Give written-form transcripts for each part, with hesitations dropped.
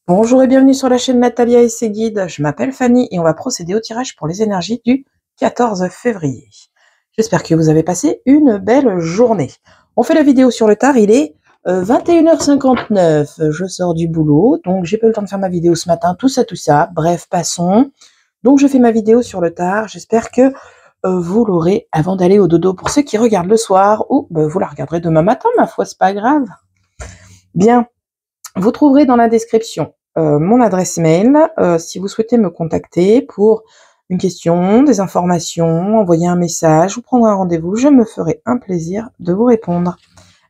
Bonjour et bienvenue sur la chaîne Natalia et ses guides. Je m'appelle Fanny et on va procéder au tirage pour les énergies du 14 février. J'espère que vous avez passé une belle journée. On fait la vidéo sur le tard, il est 21h59. Je sors du boulot, donc j'ai pas eu le temps de faire ma vidéo ce matin, tout ça. Bref, passons. Donc je fais ma vidéo sur le tard. J'espère que vous l'aurez avant d'aller au dodo. Pour ceux qui regardent le soir, ou vous la regarderez demain matin, ma foi, c'est pas grave. Bien. Vous trouverez dans la description mon adresse mail si vous souhaitez me contacter pour une question, des informations, envoyer un message ou prendre un rendez-vous. Je me ferai un plaisir de vous répondre.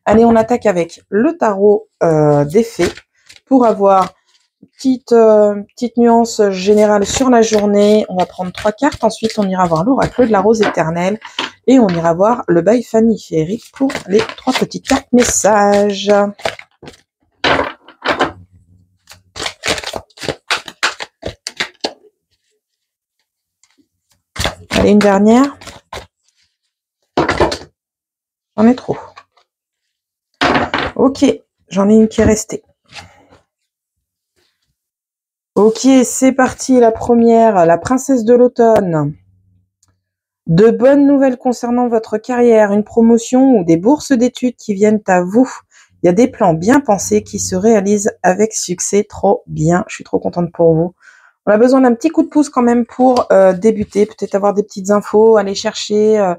Allez, on attaque avec le tarot des fées pour avoir petite nuance générale sur la journée. On va prendre 3 cartes. Ensuite, on ira voir l'oracle de la rose éternelle et on ira voir le bail Fanny féerique pour les 3 petites cartes messages. Allez, une dernière. J'en ai trop. Ok, j'en ai une qui est restée. Ok, c'est parti, la première, la princesse de l'automne. De bonnes nouvelles concernant votre carrière, une promotion ou des bourses d'études qui viennent à vous. Il y a des plans bien pensés qui se réalisent avec succès. Trop bien, je suis trop contente pour vous. On a besoin d'un petit coup de pouce quand même pour débuter, peut-être avoir des petites infos, aller chercher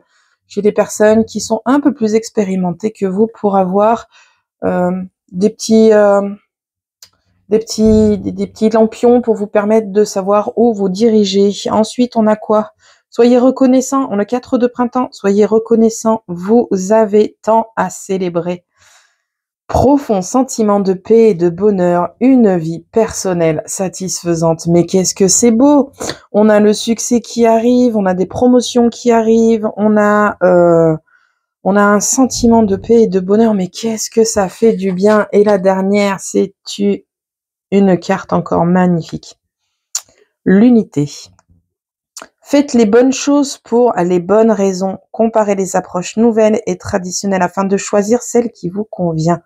chez des personnes qui sont un peu plus expérimentées que vous pour avoir des petits lampions pour vous permettre de savoir où vous dirigez. Ensuite, on a quoi? Soyez reconnaissants. On a 4 de printemps. Soyez reconnaissants. Vous avez tant à célébrer. Profond sentiment de paix et de bonheur, une vie personnelle satisfaisante. Mais qu'est-ce que c'est beau! On a le succès qui arrive, on a des promotions qui arrivent, on a un sentiment de paix et de bonheur. Mais qu'est-ce que ça fait du bien! Et la dernière, c'est une carte encore magnifique. L'unité. Faites les bonnes choses pour les bonnes raisons. Comparez les approches nouvelles et traditionnelles afin de choisir celle qui vous convient.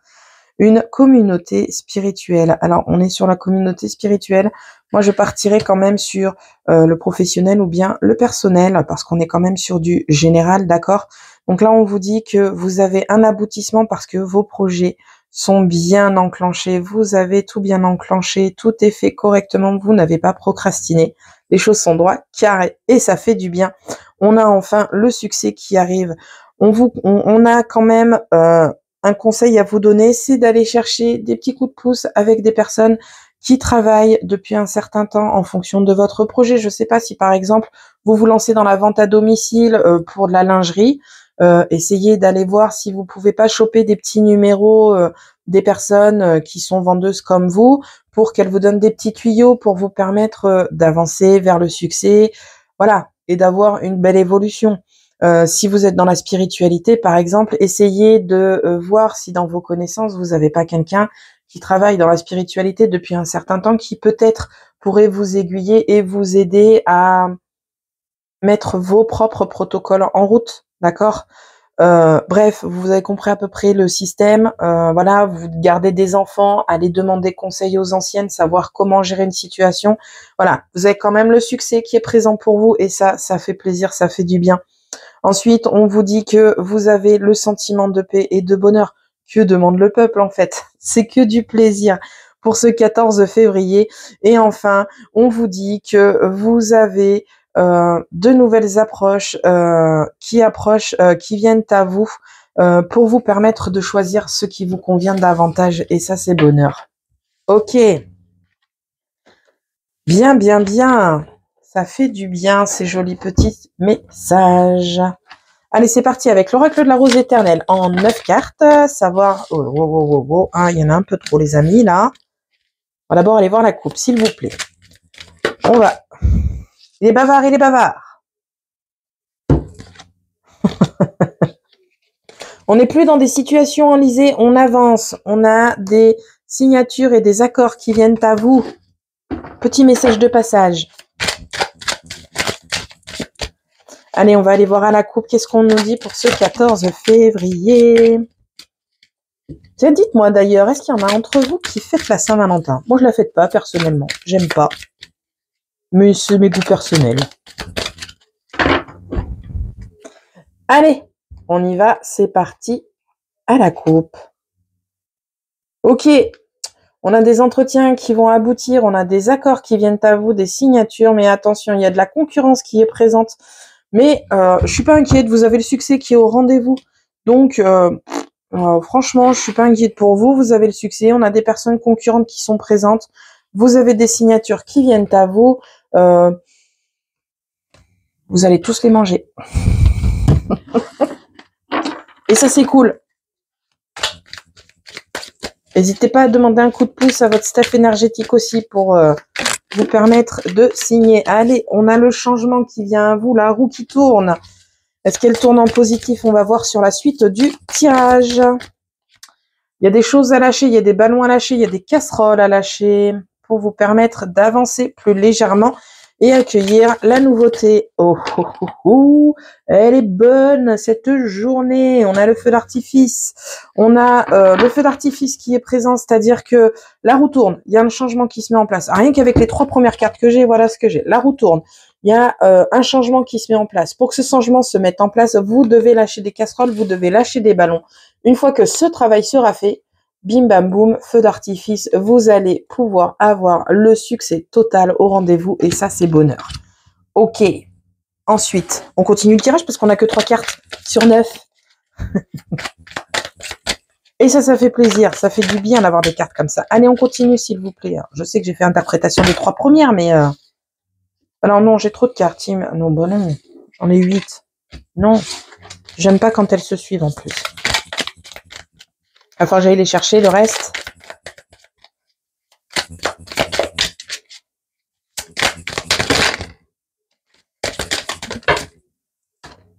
Une communauté spirituelle. Alors, on est sur la communauté spirituelle. Moi, je partirais quand même sur le professionnel ou bien le personnel, parce qu'on est quand même sur du général, d'accord? Donc là, on vous dit que vous avez un aboutissement parce que vos projets sont bien enclenchés. Vous avez tout bien enclenché, tout est fait correctement. Vous n'avez pas procrastiné. Les choses sont droites, carrées, et ça fait du bien. On a enfin le succès qui arrive. On a quand même un conseil à vous donner, c'est d'aller chercher des petits coups de pouce avec des personnes qui travaillent depuis un certain temps en fonction de votre projet. Je ne sais pas si par exemple vous vous lancez dans la vente à domicile pour de la lingerie, essayez d'aller voir si vous pouvez pas choper des petits numéros des personnes qui sont vendeuses comme vous pour qu'elles vous donnent des petits tuyaux pour vous permettre d'avancer vers le succès, voilà, et d'avoir une belle évolution. Si vous êtes dans la spiritualité, par exemple, essayez de voir si dans vos connaissances, vous n'avez pas quelqu'un qui travaille dans la spiritualité depuis un certain temps, qui peut-être pourrait vous aiguiller et vous aider à mettre vos propres protocoles en route, d'accord? Bref, vous avez compris à peu près le système. Voilà, vous gardez des enfants, allez demander conseil aux anciennes, savoir comment gérer une situation. Voilà, vous avez quand même le succès qui est présent pour vous et ça fait plaisir, ça fait du bien. Ensuite, on vous dit que vous avez le sentiment de paix et de bonheur. Que demande le peuple, en fait? C'est que du plaisir pour ce 14 février. Et enfin, on vous dit que vous avez de nouvelles approches qui viennent à vous pour vous permettre de choisir ce qui vous convient davantage. Et ça, c'est bonheur. Ok. Bien. Ça fait du bien, ces jolis petits messages. Allez, c'est parti avec l'oracle de la rose éternelle en 9 cartes. Savoir... Oh, hein, il y en a un peu trop, les amis, là. On va d'abord aller voir la coupe, s'il vous plaît. On va... Il est bavard. On n'est plus dans des situations enlisées, on avance. On a des signatures et des accords qui viennent à vous. Petit message de passage. Allez, on va aller voir à la coupe. Qu'est-ce qu'on nous dit pour ce 14 février? Tiens, dites-moi d'ailleurs, est-ce qu'il y en a entre vous qui fêtent la Saint-Valentin? Moi, je la fête pas, personnellement. J'aime pas. Mais c'est mes goûts personnels. Allez, on y va. C'est parti. À la coupe. Ok. On a des entretiens qui vont aboutir. On a des accords qui viennent à vous, des signatures. Mais attention, il y a de la concurrence qui est présente. Mais je suis pas inquiète. Vous avez le succès qui est au rendez-vous. Donc, franchement, je suis pas inquiète pour vous. Vous avez le succès. On a des personnes concurrentes qui sont présentes. Vous avez des signatures qui viennent à vous. Vous allez tous les manger. Et ça, c'est cool. N'hésitez pas à demander un coup de pouce à votre staff énergétique aussi pour vous permettre de signer. Allez, on a le changement qui vient à vous, la roue qui tourne. Est-ce qu'elle tourne en positif? On va voir sur la suite du tirage. Il y a des choses à lâcher, il y a des ballons à lâcher, il y a des casseroles à lâcher pour vous permettre d'avancer plus légèrement et accueillir la nouveauté. Oh, oh, oh, oh. Elle est bonne cette journée. On a le feu d'artifice. On a le feu d'artifice qui est présent, c'est-à-dire que la roue tourne. Il y a un changement qui se met en place. Rien qu'avec les 3 premières cartes que j'ai, voilà ce que j'ai. La roue tourne. Il y a un changement qui se met en place. Pour que ce changement se mette en place, vous devez lâcher des casseroles, vous devez lâcher des ballons. Une fois que ce travail sera fait, bim bam boum, feu d'artifice, vous allez pouvoir avoir le succès total au rendez-vous et ça c'est bonheur. Ok, ensuite, on continue le tirage parce qu'on n'a que 3 cartes sur 9. Et ça fait plaisir, ça fait du bien d'avoir des cartes comme ça. Allez, on continue s'il vous plaît. Je sais que j'ai fait interprétation des 3 premières, mais... Alors non, j'ai trop de cartes, Tim. Non, bon non, j'en ai 8. Non, j'aime pas quand elles se suivent en plus. Enfin, j'allais les chercher, le reste.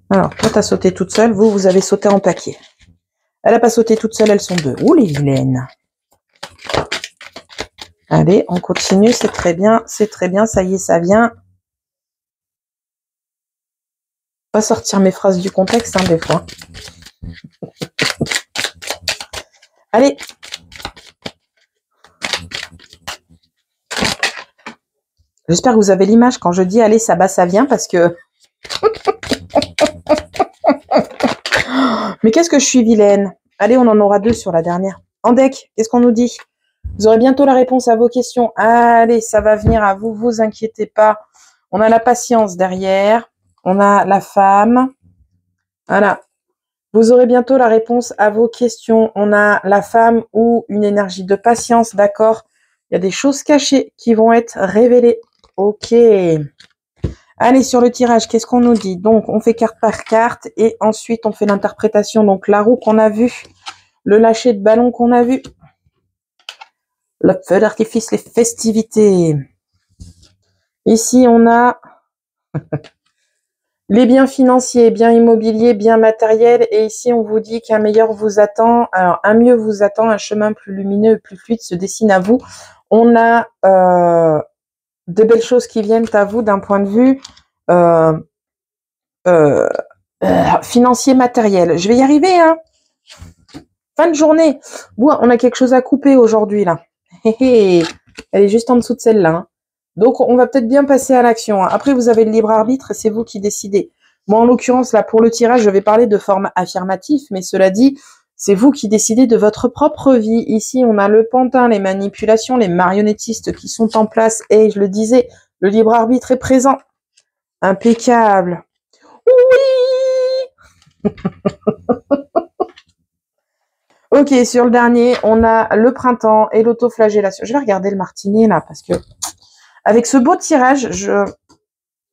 Alors, toi, t'as sauté toute seule. Vous avez sauté en paquet. Elle a pas sauté toute seule, elles sont 2. Ouh, les vilaines. Allez, on continue, c'est très bien, ça y est, ça vient. Pas sortir mes phrases du contexte, hein, des fois. Allez. J'espère que vous avez l'image quand je dis allez, ça bat, ça vient, parce que... Mais qu'est-ce que je suis vilaine. Allez, on en aura 2 sur la dernière. En deck, qu'est-ce qu'on nous dit? Vous aurez bientôt la réponse à vos questions. Allez, ça va venir à vous, vous inquiétez pas. On a la patience derrière. On a la femme. Voilà. Vous aurez bientôt la réponse à vos questions. On a la femme ou une énergie de patience, d'accord? Il y a des choses cachées qui vont être révélées. Ok. Allez, sur le tirage, qu'est-ce qu'on nous dit? Donc, on fait carte par carte et ensuite, on fait l'interprétation. Donc, la roue qu'on a vue, le lâcher de ballon qu'on a vu, le feu d'artifice, les festivités. Ici, on a les biens financiers, biens immobiliers, biens matériels. Et ici, on vous dit qu'un meilleur vous attend. Alors, un mieux vous attend, un chemin plus lumineux et plus fluide se dessine à vous. On a de belles choses qui viennent à vous d'un point de vue financier, matériel. Je vais y arriver, hein. Fin de journée. Bon, on a quelque chose à couper aujourd'hui, là. Elle est juste en dessous de celle-là. Hein. Donc, on va peut-être bien passer à l'action. Hein. Après, vous avez le libre arbitre et c'est vous qui décidez. Moi, en l'occurrence, là, pour le tirage, je vais parler de forme affirmative, mais cela dit, c'est vous qui décidez de votre propre vie. Ici, on a le pantin, les manipulations, les marionnettistes qui sont en place. Et je le disais, le libre arbitre est présent. Impeccable. Oui. Ok, sur le dernier, on a le printemps et l'autoflagellation. Je vais regarder le martinet, là, parce que avec ce beau tirage,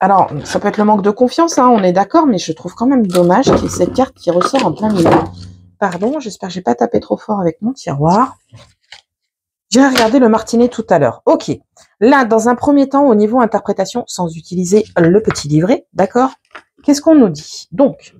alors, ça peut être le manque de confiance, hein, on est d'accord, mais je trouve quand même dommage qu'il y ait cette carte qui ressort en plein milieu. Pardon, j'espère que j'ai pas tapé trop fort avec mon tiroir. J'ai regardé le martinet tout à l'heure. Ok. Là, dans un premier temps, au niveau interprétation, sans utiliser le petit livret, d'accord? Qu'est-ce qu'on nous dit? Donc,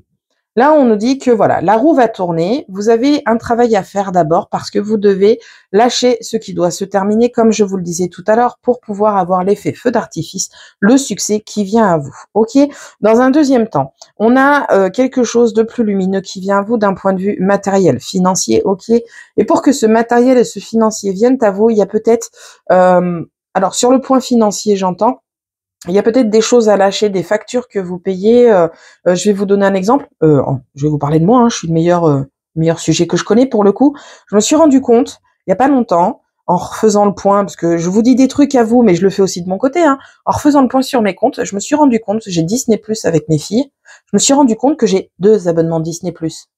Là, on nous dit que voilà, la roue va tourner. Vous avez un travail à faire d'abord parce que vous devez lâcher ce qui doit se terminer, comme je vous le disais tout à l'heure, pour pouvoir avoir l'effet feu d'artifice, le succès qui vient à vous. Ok. Dans un deuxième temps, on a quelque chose de plus lumineux qui vient à vous d'un point de vue matériel, financier. Ok. Et pour que ce matériel et ce financier viennent à vous, il y a peut-être, alors sur le point financier, j'entends. Il y a peut-être des choses à lâcher, des factures que vous payez. Je vais vous donner un exemple. Je vais vous parler de moi. Hein, je suis le meilleur sujet que je connais pour le coup. Je me suis rendu compte il y a pas longtemps, en refaisant le point, parce que je vous dis des trucs à vous, mais je le fais aussi de mon côté. Hein, en refaisant le point sur mes comptes, je me suis rendu compte, j'ai Disney Plus avec mes filles. Je me suis rendu compte que j'ai 2 abonnements Disney Plus.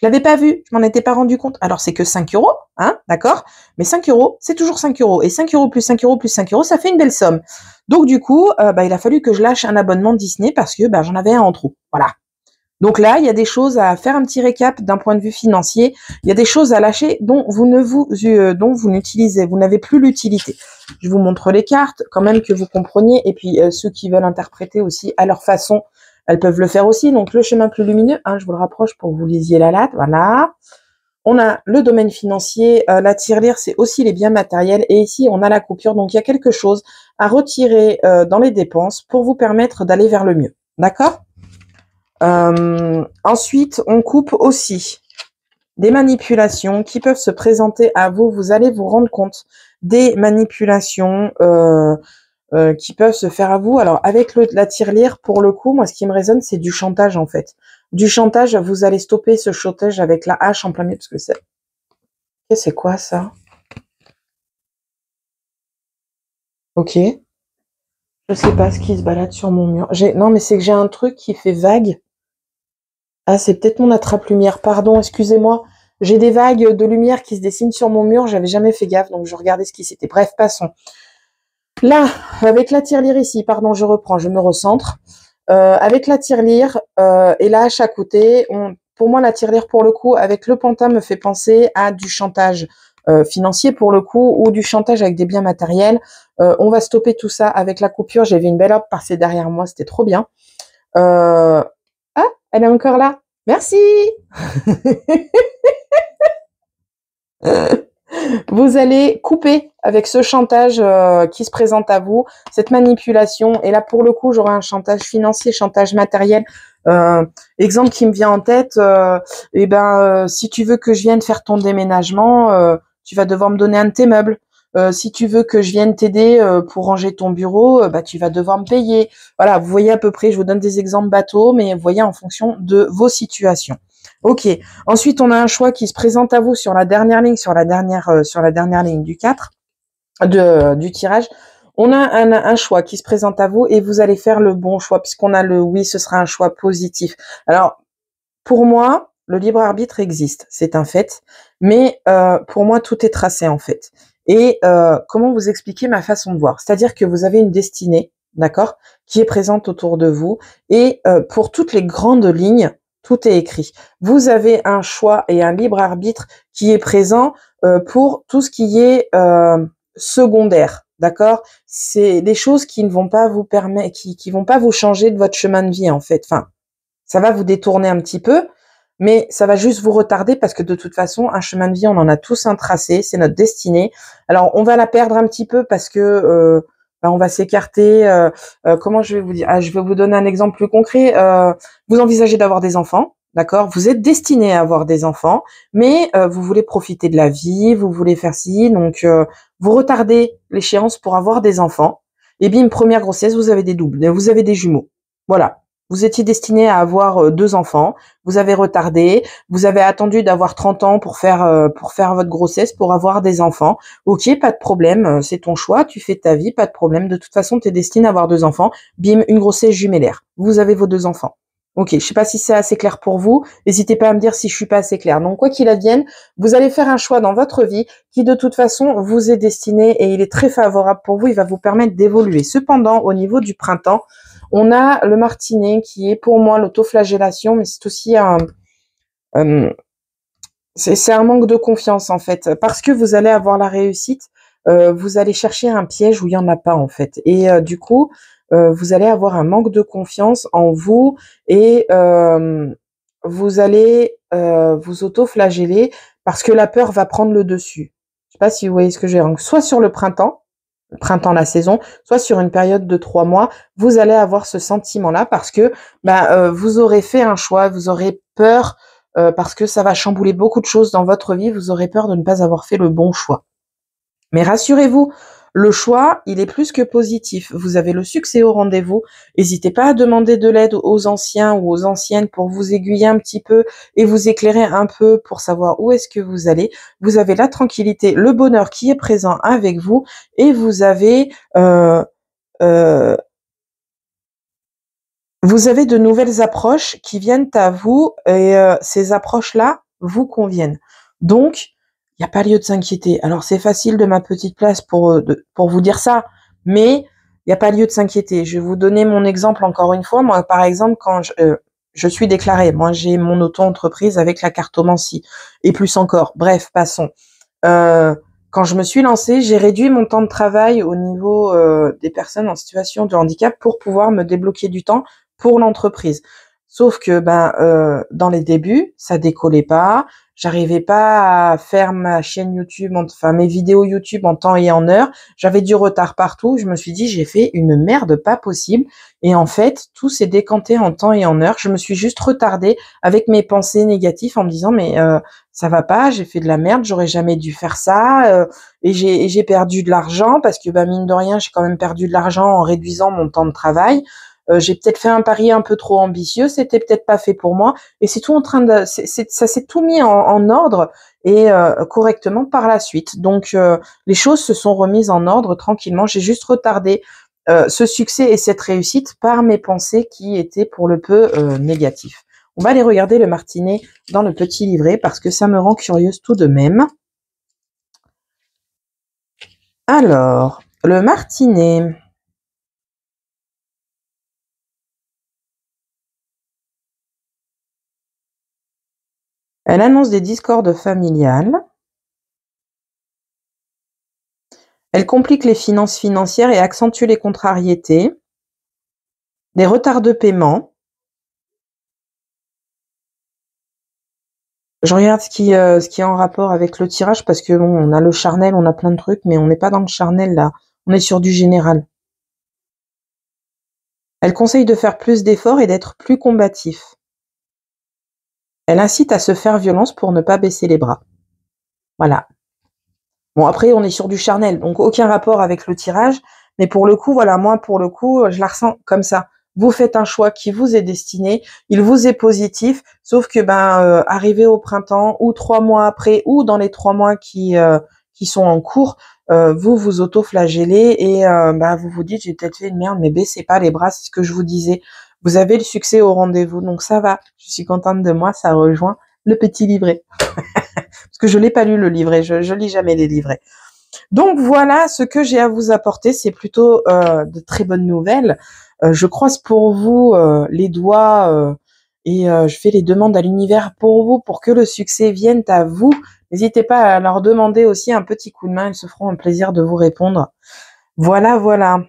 Je l'avais pas vu, je m'en étais pas rendu compte. Alors c'est que 5 euros, hein, d'accord. Mais 5 euros, c'est toujours 5 euros. Et 5 euros plus 5 euros plus 5 euros, ça fait une belle somme. Donc du coup, il a fallu que je lâche un abonnement Disney parce que j'en avais un en trop. Voilà. Donc là, il y a des choses à faire, un petit récap d'un point de vue financier. Il y a des choses à lâcher dont vous n'utilisez, vous n'avez plus l'utilité. Je vous montre les cartes, quand même que vous compreniez. Et puis ceux qui veulent interpréter aussi à leur façon, elles peuvent le faire aussi. Donc le chemin plus lumineux, hein, je vous le rapproche pour que vous lisiez la latte. Voilà. On a le domaine financier, la tirelire, c'est aussi les biens matériels. Et ici, on a la coupure. Donc il y a quelque chose à retirer dans les dépenses pour vous permettre d'aller vers le mieux. D'accord ? Ensuite, on coupe aussi des manipulations qui peuvent se présenter à vous. Vous allez vous rendre compte des manipulations qui peuvent se faire à vous. Alors, avec la tirelire, pour le coup, moi, ce qui me résonne, c'est du chantage, en fait. Du chantage, vous allez stopper ce chantage avec la hache en plein milieu, parce que c'est quoi, ça? Ok. Je sais pas ce qui se balade sur mon mur. Non, mais c'est que j'ai un truc qui fait vague. Ah, c'est peut-être mon attrape-lumière. Pardon, excusez-moi. J'ai des vagues de lumière qui se dessinent sur mon mur. J'avais jamais fait gaffe, donc je regardais ce qui c'était. Bref, passons. Là, avec la tirelire ici, pardon, je reprends, je me recentre. Avec la tirelire et la hache à côté, pour moi, la tirelire, pour le coup, avec le pantin, me fait penser à du chantage financier, pour le coup, ou du chantage avec des biens matériels. On va stopper tout ça avec la coupure. J'ai vu une belle hope passer derrière moi, c'était trop bien. Ah, elle est encore là. Merci. Vous allez couper avec ce chantage qui se présente à vous, cette manipulation. Et là, pour le coup, j'aurai un chantage financier, chantage matériel. Exemple qui me vient en tête, si tu veux que je vienne faire ton déménagement, tu vas devoir me donner un de tes meubles. Si tu veux que je vienne t'aider pour ranger ton bureau, tu vas devoir me payer. Voilà, vous voyez à peu près, je vous donne des exemples bateaux, mais vous voyez en fonction de vos situations. Ok. Ensuite, on a un choix qui se présente à vous sur la dernière ligne, sur la dernière ligne du 4, du tirage. On a un choix qui se présente à vous et vous allez faire le bon choix puisqu'on a le oui, ce sera un choix positif. Alors, pour moi, le libre arbitre existe, c'est un fait, mais pour moi, tout est tracé en fait. Et comment vous expliquer ma façon de voir? C'est-à-dire que vous avez une destinée, d'accord, qui est présente autour de vous et pour toutes les grandes lignes, tout est écrit. Vous avez un choix et un libre arbitre qui est présent pour tout ce qui est secondaire, d'accord? C'est des choses qui ne vont pas vous permettre, qui vont pas vous changer de votre chemin de vie en fait. Enfin, ça va vous détourner un petit peu, mais ça va juste vous retarder parce que de toute façon, un chemin de vie, on en a tous un tracé, c'est notre destinée. Alors, on va la perdre un petit peu parce que on va s'écarter. Comment je vais vous dire? Je vais vous donner un exemple plus concret. Vous envisagez d'avoir des enfants, d'accord? Vous êtes destiné à avoir des enfants, mais vous voulez profiter de la vie, vous voulez faire ci, donc vous retardez l'échéance pour avoir des enfants. Et bim, première grossesse, vous avez des doubles, vous avez des jumeaux. Voilà. Vous étiez destiné à avoir 2 enfants, vous avez retardé, vous avez attendu d'avoir 30 ans pour faire votre grossesse, pour avoir des enfants. Ok, pas de problème, c'est ton choix, tu fais ta vie, pas de problème. De toute façon, tu es destiné à avoir 2 enfants. Bim, une grossesse jumellaire. Vous avez vos 2 enfants. Ok, je sais pas si c'est assez clair pour vous. N'hésitez pas à me dire si je suis pas assez claire. Donc, quoi qu'il advienne, vous allez faire un choix dans votre vie qui, de toute façon, vous est destiné et il est très favorable pour vous. Il va vous permettre d'évoluer. Cependant, au niveau du printemps, on a le martinet qui est pour moi l'autoflagellation, mais c'est aussi c'est un manque de confiance en fait, parce que vous allez avoir la réussite, vous allez chercher un piège où il y en a pas en fait, et du coup, vous allez avoir un manque de confiance en vous et vous allez vous auto-flageller parce que la peur va prendre le dessus. Je sais pas si vous voyez ce que je veux dire. Donc, soit sur le printemps, la saison, soit sur une période de 3 mois, vous allez avoir ce sentiment-là parce que vous aurez fait un choix, vous aurez peur parce que ça va chambouler beaucoup de choses dans votre vie, vous aurez peur de ne pas avoir fait le bon choix. Mais rassurez-vous, le choix, il est plus que positif. Vous avez le succès au rendez-vous. N'hésitez pas à demander de l'aide aux anciens ou aux anciennes pour vous aiguiller un petit peu et vous éclairer un peu pour savoir où est-ce que vous allez. Vous avez la tranquillité, le bonheur qui est présent avec vous et euh, vous avez de nouvelles approches qui viennent à vous et ces approches-là vous conviennent. Donc, il n'y a pas lieu de s'inquiéter. Alors, c'est facile de ma petite place pour vous dire ça, mais il n'y a pas lieu de s'inquiéter. Je vais vous donner mon exemple encore une fois. Moi, par exemple, quand je suis déclarée, moi, j'ai mon auto-entreprise avec la cartomancie et plus encore. Bref, passons. Quand je me suis lancée, j'ai réduit mon temps de travail au niveau des personnes en situation de handicap pour pouvoir me débloquer du temps pour l'entreprise. Sauf que dans les débuts, ça décollait pas. J'arrivais pas à faire ma chaîne YouTube, enfin mes vidéos YouTube en temps et en heure. J'avais du retard partout. Je me suis dit, j'ai fait une merde pas possible. Et en fait, tout s'est décanté en temps et en heure. Je me suis juste retardée avec mes pensées négatives en me disant, mais ça va pas, j'ai fait de la merde, j'aurais jamais dû faire ça. Et j'ai perdu de l'argent parce que mine de rien, j'ai quand même perdu de l'argent en réduisant mon temps de travail. J'ai peut-être fait un pari un peu trop ambitieux, c'était peut-être pas fait pour moi, et c'est tout en train de, ça s'est tout mis en ordre et correctement par la suite. Donc les choses se sont remises en ordre tranquillement. J'ai juste retardé ce succès et cette réussite par mes pensées qui étaient pour le peu négatifs. On va aller regarder le martinet dans le petit livret parce que ça me rend curieuse tout de même. Alors, le martinet. Elle annonce des discordes familiales. Elle complique les finances financières et accentue les contrariétés. Des retards de paiement. Je regarde ce qui est en rapport avec le tirage parce que bon, on a le charnel, on a plein de trucs, mais on n'est pas dans le charnel là. On est sur du général. Elle conseille de faire plus d'efforts et d'être plus combatif. Elle incite à se faire violence pour ne pas baisser les bras. Voilà. Bon, après, on est sur du charnel, donc aucun rapport avec le tirage. Mais pour le coup, voilà, moi, pour le coup, je la ressens comme ça. Vous faites un choix qui vous est destiné, il vous est positif, sauf que arrivé au printemps, ou 3 mois après, ou dans les 3 mois qui sont en cours, vous vous auto-flagellez et vous vous dites j'ai peut-être fait une merde, mais baissez pas les bras, c'est ce que je vous disais. Vous avez le succès au rendez-vous, donc ça va. Je suis contente de moi, ça rejoint le petit livret. Parce que je l'ai pas lu le livret, je lis jamais les livrets. Donc voilà ce que j'ai à vous apporter, c'est plutôt de très bonnes nouvelles. Je croise pour vous les doigts et je fais les demandes à l'univers pour vous, pour que le succès vienne à vous. N'hésitez pas à leur demander aussi un petit coup de main, ils se feront un plaisir de vous répondre. Voilà, voilà.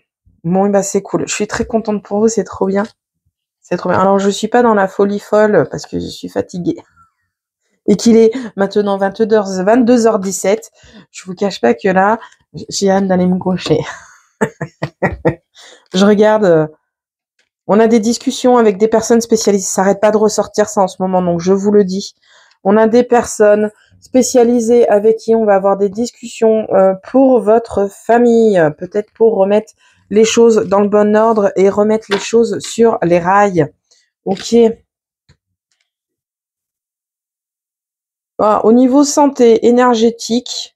Bon, c'est cool. Je suis très contente pour vous, c'est trop bien. C'est trop bien. Alors, je suis pas dans la folie folle parce que je suis fatiguée. Et qu'il est maintenant 22h17. Je vous cache pas que là, j'ai hâte d'aller me coucher. Je regarde, on a des discussions avec des personnes spécialisées, ça n'arrête pas de ressortir ça en ce moment, donc je vous le dis. On a des personnes spécialisées avec qui on va avoir des discussions pour votre famille, peut-être pour remettre les choses dans le bon ordre et remettre les choses sur les rails. Ok. Voilà, au niveau santé énergétique,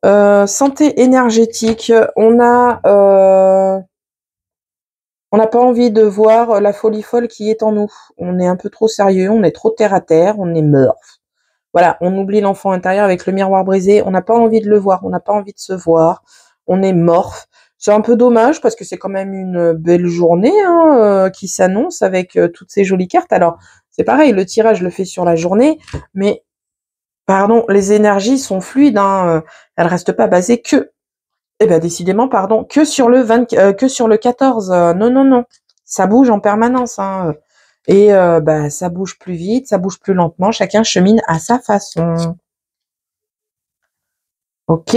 on n'a pas envie de voir la folie folle qui est en nous. On est un peu trop sérieux, on est trop terre à terre, on est morph. Voilà, on oublie l'enfant intérieur avec le miroir brisé. On n'a pas envie de le voir, on n'a pas envie de se voir. On est morph. C'est un peu dommage parce que c'est quand même une belle journée qui s'annonce avec toutes ces jolies cartes. Alors, c'est pareil, le tirage je le fais sur la journée, mais pardon, les énergies sont fluides. Elles restent pas basées que décidément, pardon, que sur le 14. Non, non, non. Ça bouge en permanence. Et bah, ça bouge plus vite, ça bouge plus lentement. Chacun chemine à sa façon. Ok.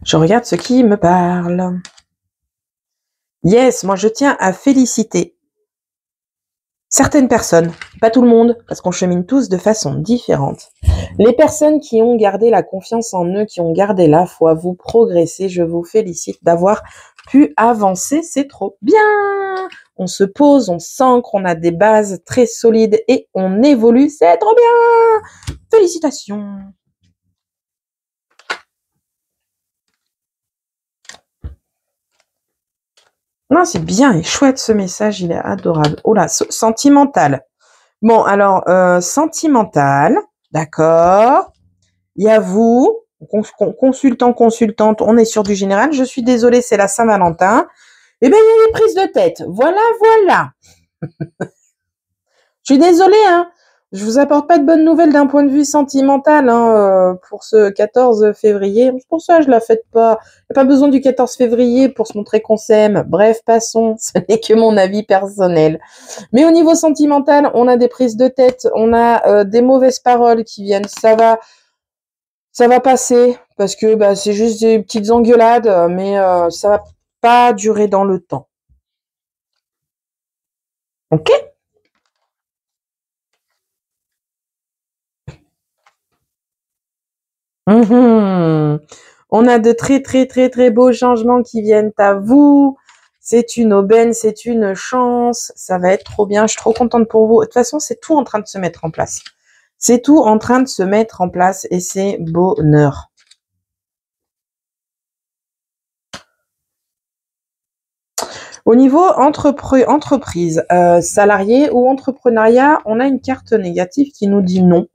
Je regarde ce qui me parle. Yes, moi je tiens à féliciter certaines personnes, pas tout le monde, parce qu'on chemine tous de façon différente. Les personnes qui ont gardé la confiance en eux, qui ont gardé la foi, vous progressez, je vous félicite d'avoir pu avancer, c'est trop bien. On se pose, on s'ancre, on a des bases très solides et on évolue, c'est trop bien. Félicitations. Non, c'est bien et chouette ce message, il est adorable. Oh là, sentimental. Bon, alors, sentimental, d'accord. Il y a vous, consultant, consultante, on est sur du général. Je suis désolée, c'est la Saint-Valentin. Eh bien, il y a une prise de tête. Voilà, voilà. Je suis désolée, hein. Je vous apporte pas de bonnes nouvelles d'un point de vue sentimental pour ce 14 février. C'est pour ça que je la fête pas. Il n'y a pas besoin du 14 février pour se montrer qu'on s'aime. Bref, passons. Ce n'est que mon avis personnel. Mais au niveau sentimental, on a des prises de tête, on a des mauvaises paroles qui viennent. Ça va passer parce que bah, c'est juste des petites engueulades, mais ça va pas durer dans le temps. Ok? On a de très très très très beaux changements qui viennent à vous. C'est une aubaine, c'est une chance. Ça va être trop bien. Je suis trop contente pour vous. De toute façon, c'est tout en train de se mettre en place. C'est tout en train de se mettre en place et c'est bonheur. Au niveau entreprise, salarié ou entrepreneuriat, on a une carte négative qui nous dit non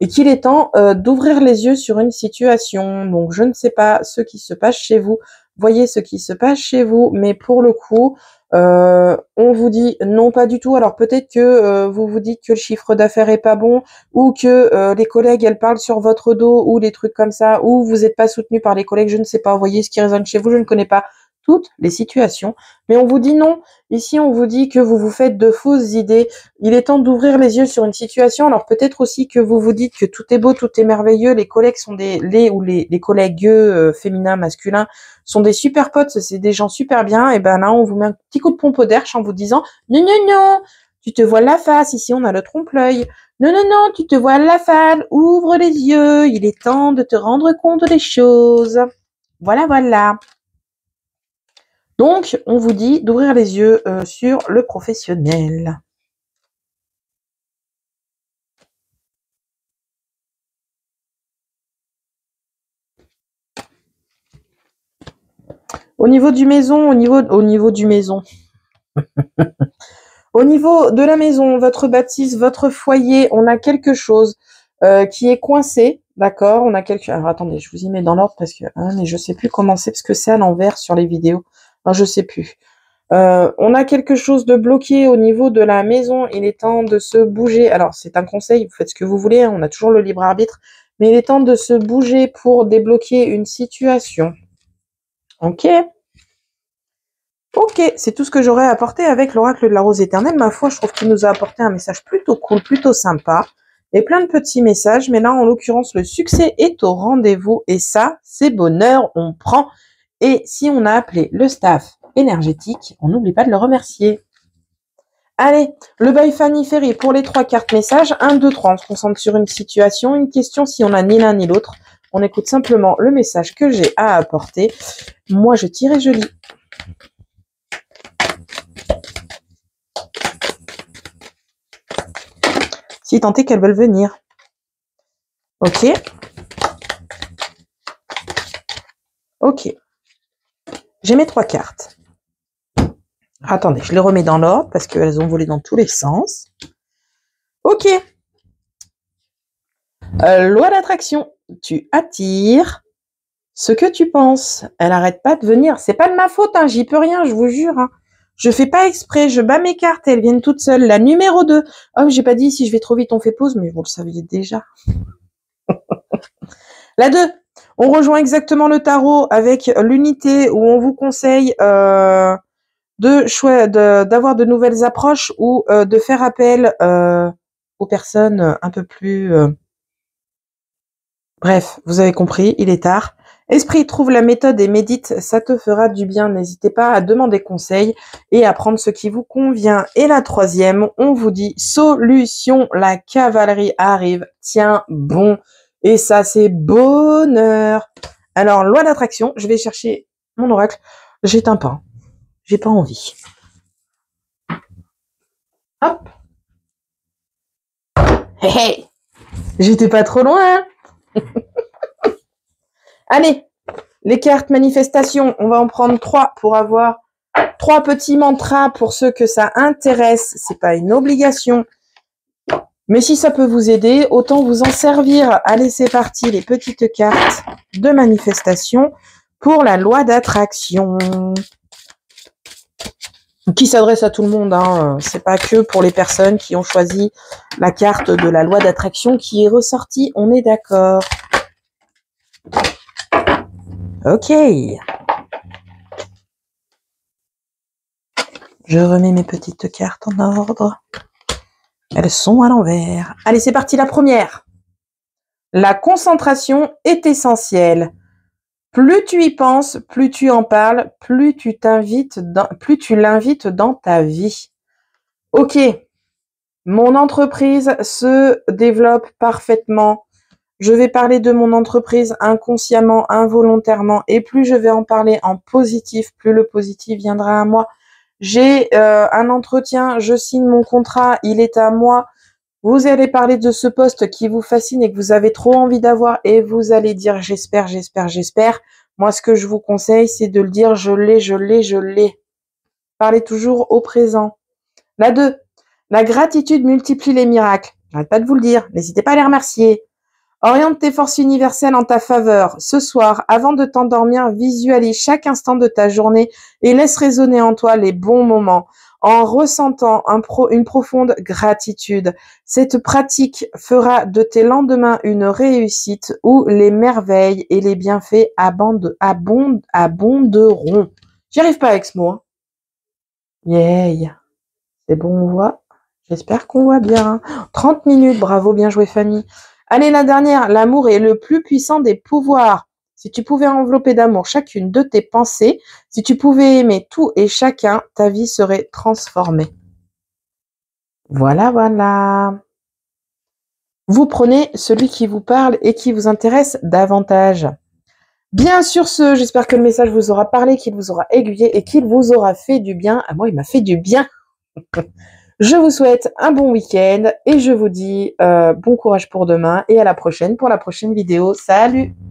et qu'il est temps d'ouvrir les yeux sur une situation. Donc, je ne sais pas ce qui se passe chez vous. Voyez ce qui se passe chez vous, mais pour le coup, on vous dit non, pas du tout. Alors peut-être que vous vous dites que le chiffre d'affaires est pas bon, ou que les collègues elles parlent sur votre dos, ou des trucs comme ça, ou vous n'êtes pas soutenu par les collègues. Je ne sais pas. Voyez ce qui résonne chez vous. Je ne connais pas toutes les situations, mais on vous dit non. Ici, on vous dit que vous vous faites de fausses idées. Il est temps d'ouvrir les yeux sur une situation. Alors peut-être aussi que vous vous dites que tout est beau, tout est merveilleux. Les collègues sont les collègues féminins, masculins sont des super potes. C'est des gens super bien. Et ben là, on vous met un petit coup de pompe au derche en vous disant non, non, non, tu te voiles la face. Ici, on a le trompe-l'œil. Non, non, non, tu te voiles la face. Ouvre les yeux. Il est temps de te rendre compte des choses. Voilà, voilà. Donc, on vous dit d'ouvrir les yeux sur le professionnel. Au niveau du maison, au niveau du maison. Au niveau de la maison, votre bâtisse, votre foyer, on a quelque chose qui est coincé, d'accord. On a quelque. Alors attendez, je vous y mets dans l'ordre parce que mais je sais plus comment c'est parce que c'est à l'envers sur les vidéos. Alors, je sais plus. On a quelque chose de bloqué au niveau de la maison. Il est temps de se bouger. Alors c'est un conseil, vous faites ce que vous voulez. Hein, on a toujours le libre arbitre, mais il est temps de se bouger pour débloquer une situation. Ok. Ok, c'est tout ce que j'aurais apporté avec l'oracle de la rose éternelle. Ma foi, je trouve qu'il nous a apporté un message plutôt cool, plutôt sympa. Et plein de petits messages. Mais là, en l'occurrence, le succès est au rendez-vous. Et ça, c'est bonheur, on prend. Et si on a appelé le staff énergétique, on n'oublie pas de le remercier. Allez, le bail Fanny Ferry pour les 3 cartes messages. 1, 2, 3, on se concentre sur une situation, une question si on n'a ni l'un ni l'autre. On écoute simplement le message que j'ai à apporter. Moi, je tire et je lis. Si tant est qu'elles veulent venir. Ok. Ok. J'ai mes 3 cartes. Attendez, je les remets dans l'ordre parce qu'elles ont volé dans tous les sens. Ok. Loi d'attraction. Tu attires ce que tu penses. Elle arrête pas de venir. C'est pas de ma faute, hein, j'y peux rien, je vous jure. Hein. Je fais pas exprès, je bats mes cartes et elles viennent toutes seules. La numéro 2. Oh, j'ai pas dit si je vais trop vite, on fait pause, mais vous le saviez déjà. La 2. On rejoint exactement le tarot avec l'unité où on vous conseille d'avoir de nouvelles approches ou de faire appel aux personnes un peu plus... Bref, vous avez compris, il est tard. Esprit, trouve la méthode et médite, ça te fera du bien. N'hésitez pas à demander conseil et à prendre ce qui vous convient. Et la troisième, on vous dit solution, la cavalerie arrive. Tiens bon. Et ça, c'est bonheur. Alors, loi d'attraction, je vais chercher mon oracle. J'éteins pas. J'ai pas envie. Hop. Hey, hey. J'étais pas trop loin, hein. Allez, les cartes manifestation, on va en prendre 3 pour avoir 3 petits mantras pour ceux que ça intéresse. C'est pas une obligation. Mais si ça peut vous aider, autant vous en servir. Allez, c'est parti, les petites cartes de manifestation pour la loi d'attraction. Qui s'adresse à tout le monde, hein. C'est pas que pour les personnes qui ont choisi la carte de la loi d'attraction qui est ressortie, on est d'accord. Ok. Je remets mes petites cartes en ordre. Elles sont à l'envers. Allez, c'est parti, la première. La concentration est essentielle. Plus tu y penses, plus tu en parles, plus tu l'invites dans ta vie. Ok. Mon entreprise se développe parfaitement. Je vais parler de mon entreprise inconsciemment, involontairement, et plus je vais en parler en positif, plus le positif viendra à moi. J'ai un entretien, je signe mon contrat, il est à moi. Vous allez parler de ce poste qui vous fascine et que vous avez trop envie d'avoir et vous allez dire j'espère, j'espère, j'espère. Moi, ce que je vous conseille, c'est de le dire je l'ai, je l'ai, je l'ai. Parlez toujours au présent. La 2. La gratitude multiplie les miracles. J'arrête pas de vous le dire. N'hésitez pas à les remercier. Oriente tes forces universelles en ta faveur. Ce soir, avant de t'endormir, visualise chaque instant de ta journée et laisse résonner en toi les bons moments en ressentant une profonde gratitude. Cette pratique fera de tes lendemains une réussite où les merveilles et les bienfaits abonderont. J'y arrive pas avec ce mot. Hein. Yeah. C'est bon, on voit. J'espère qu'on voit bien. 30 minutes, bravo, bien joué Fanny. Allez, la dernière, l'amour est le plus puissant des pouvoirs. Si tu pouvais envelopper d'amour chacune de tes pensées, si tu pouvais aimer tout et chacun, ta vie serait transformée. Voilà, voilà. Vous prenez celui qui vous parle et qui vous intéresse davantage. Bien sûr, j'espère que le message vous aura parlé, qu'il vous aura aiguillé et qu'il vous aura fait du bien. À moi, il m'a fait du bien. Je vous souhaite un bon week-end et je vous dis bon courage pour demain et à la prochaine pour la prochaine vidéo. Salut!